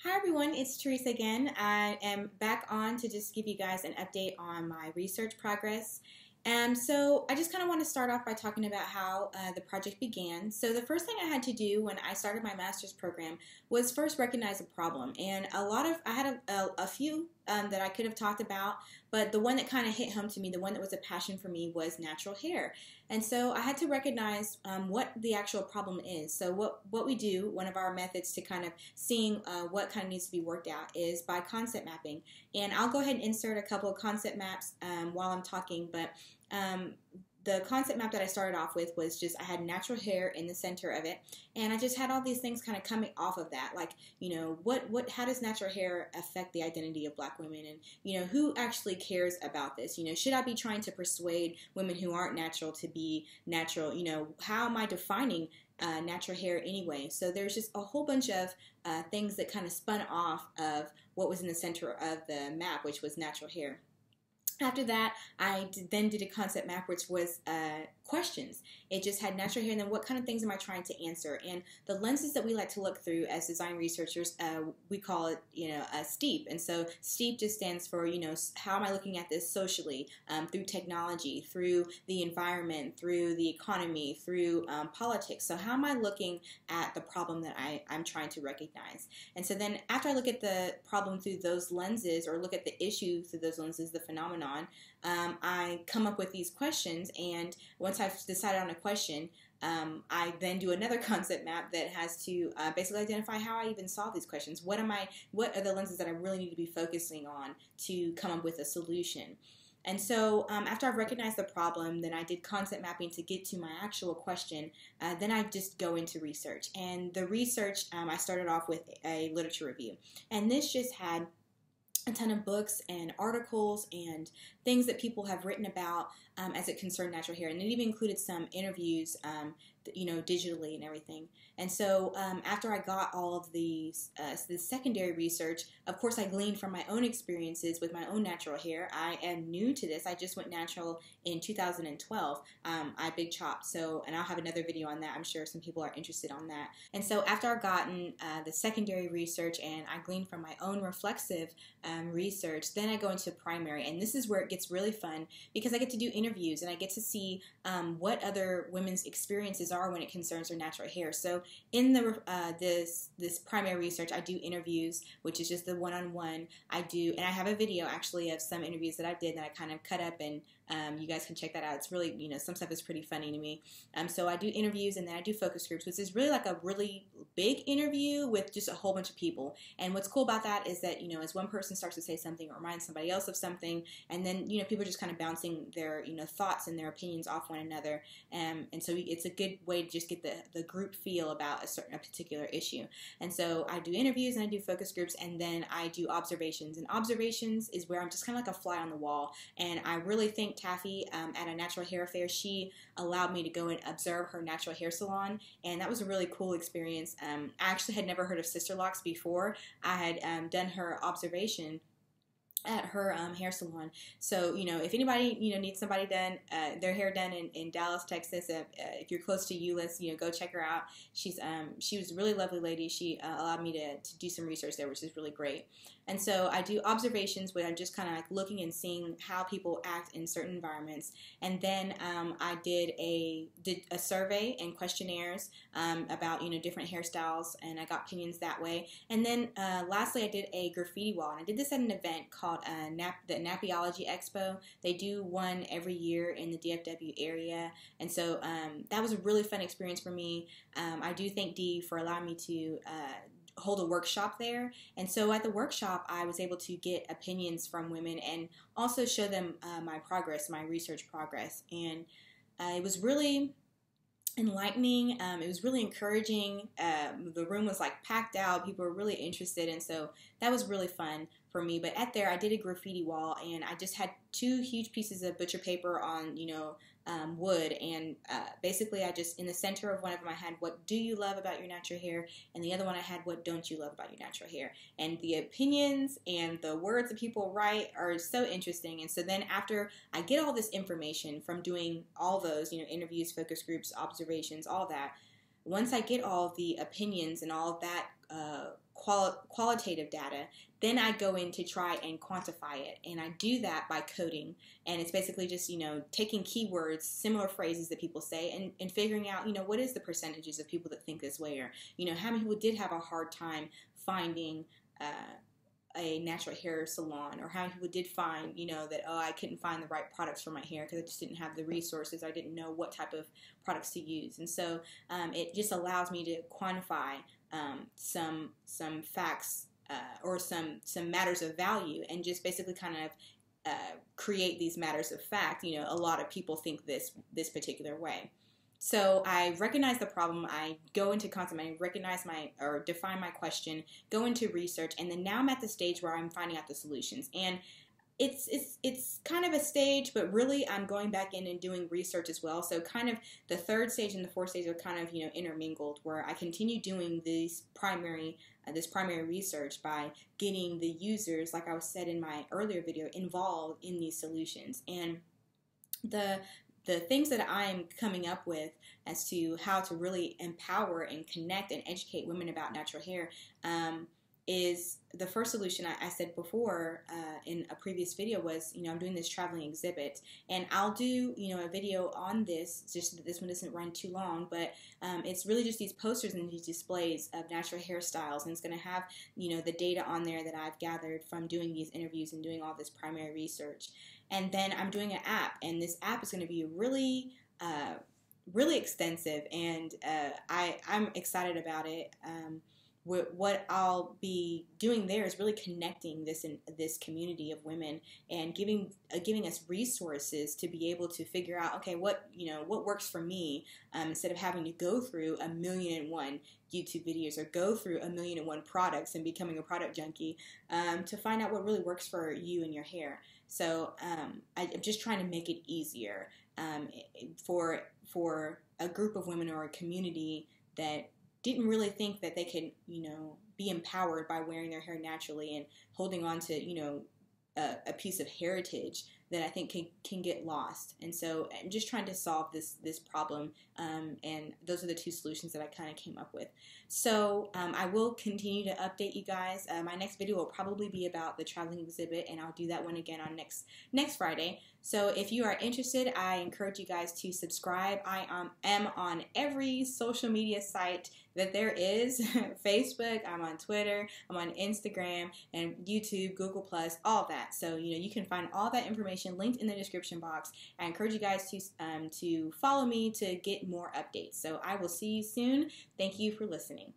Hi everyone, it's Teresa again. I am back on to just give you guys an update on my research progress. So I just kind of want to start off by talking about how the project began. So the first thing I had to do when I started my master's program was first recognize a problem. And I had a few that I could have talked about, but the one that kind of hit home to me, the one that was a passion for me, was natural hair. And so I had to recognize what the actual problem is. So what we do, one of our methods to kind of seeing what kind of needs to be worked out is by concept mapping. And I'll go ahead and insert a couple of concept maps while I'm talking, but the concept map that I started off with was just, I had natural hair in the center of it, and I just had all these things kind of coming off of that, like, you know, how does natural hair affect the identity of Black women, and, you know, who actually cares about this? You know, should I be trying to persuade women who aren't natural to be natural? You know, how am I defining natural hair anyway? So there's just a whole bunch of things that kind of spun off of what was in the center of the map, which was natural hair. After that, I then did a concept map, which was questions. It just had natural hair, and then what kind of things am I trying to answer? And the lenses that we like to look through as design researchers, we call it, you know, STEEP. And so STEEP just stands for, you know, how am I looking at this socially, through technology, through the environment, through the economy, through politics. So how am I looking at the problem that I'm trying to recognize? And so then after I look at the problem through those lenses, or look at the issue through those lenses, the phenomenon, I come up with these questions, and once I've decided on a question, I then do another concept map that has to basically identify how I even solve these questions. What are the lenses that I really need to be focusing on to come up with a solution? And so after I've recognized the problem, then I did concept mapping to get to my actual question. Then I just go into research. And the research, I started off with a literature review. And this just had a ton of books and articles and things that people have written about as it concerned natural hair. And it even included some interviews, you know, digitally and everything. And so after I got all of these, the secondary research, of course I gleaned from my own experiences with my own natural hair. I am new to this. I just went natural in 2012. I big chopped, and I'll have another video on that. I'm sure some people are interested on that. And so after I've gotten the secondary research and I gleaned from my own reflexive research, then I go into primary. And this is where it gets really fun, because I get to do interviews and I get to see what other women's experiences are when it concerns their natural hair. So in the this primary research, I do interviews, which is just the one-on-one. And I have a video actually of some interviews that I did that I kind of cut up, and you guys can check that out. It's really, you know, some stuff is pretty funny to me. So I do interviews, and then I do focus groups, which is really like a really big interview with just a whole bunch of people. And what's cool about that is that, you know, as one person starts to say something or remind somebody else of something, and then, you know, people are just kind of bouncing their, you know, thoughts and their opinions off one another. And so it's a good way to just get the group feel about a particular issue. And so I do interviews and I do focus groups, and then I do observations. And observations is where I'm just kind of like a fly on the wall. And I really think Taffy at a natural hair fair, she allowed me to go and observe her natural hair salon, and that was a really cool experience. I actually had never heard of sister locks before. I had done her observation at her hair salon. So, you know, if anybody, you know, needs somebody done, their hair done in Dallas, Texas, if you're close to Euless, you know, go check her out. She was a really lovely lady. She allowed me to do some research there, which is really great. And so I do observations where I'm just kind of like looking and seeing how people act in certain environments. And then I did a survey and questionnaires about, you know, different hairstyles, and I got opinions that way. And then lastly, I did a graffiti wall, and I did this at an event called the Nappyology Expo. They do one every year in the DFW area, and so that was a really fun experience for me. I do thank Dee for allowing me to hold a workshop there. And so at the workshop, I was able to get opinions from women and also show them my progress, my research progress. And it was really enlightening. It was really encouraging. The room was like packed out. People were really interested. And so that was really fun for me. But at there, I did a graffiti wall, and I just had 2 huge pieces of butcher paper on, you know, wood, and basically I just, in the center of one of them, I had what do you love about your natural hair, and the other one I had what don't you love about your natural hair. And the opinions and the words that people write are so interesting. And so then after I get all this information from doing all those, you know, interviews, focus groups, observations, all that, once I get all the opinions and all of that qualitative data, then I go in to try and quantify it. And I do that by coding. And it's basically just, taking keywords, similar phrases that people say, and figuring out, what is the percentages of people that think this way, or, how many people did have a hard time finding a natural hair salon, or how many people did find, that, I couldn't find the right products for my hair because I just didn't have the resources. I didn't know what type of products to use. And so it just allows me to quantify some facts or some matters of value, and just basically kind of create these matters of fact. A lot of people think this particular way. So I recognize the problem, I go into concept, I define my question, go into research, and then now I'm at the stage where I'm finding out the solutions. And it's kind of a stage, but really I'm going back in and doing research as well. So kind of the third stage and the fourth stage are kind of, intermingled, where I continue doing this primary research by getting the users, like I said in my earlier video, involved in these solutions. And the things that I'm coming up with as to how to really empower and connect and educate women about natural hair is the first solution I said before in a previous video was, I'm doing this traveling exhibit, and I'll do, a video on this, just so that this one doesn't run too long, but it's really just these posters and these displays of natural hairstyles, and it's going to have, the data on there that I've gathered from doing these interviews and doing all this primary research. And then I'm doing an app, and this app is going to be really, really extensive, and I'm excited about it. What I'll be doing there is really connecting this community of women, and giving us resources to be able to figure out, okay, what works for me, instead of having to go through 1,000,001 YouTube videos or go through 1,000,001 products and becoming a product junkie, to find out what really works for you and your hair. So I'm just trying to make it easier for a group of women or a community that didn't really think that they could, be empowered by wearing their hair naturally and holding on to, a piece of heritage that I think can get lost. And so I'm just trying to solve this problem, and those are the two solutions that I kind of came up with. So I will continue to update you guys. My next video will probably be about the traveling exhibit, and I'll do that one again on next Friday. So if you are interested, I encourage you guys to subscribe. I am on every social media site that there is. Facebook, I'm on Twitter, I'm on Instagram, and YouTube, Google+, all that. So, you can find all that information linked in the description box. I encourage you guys to follow me to get more updates. So I will see you soon. Thank you for listening.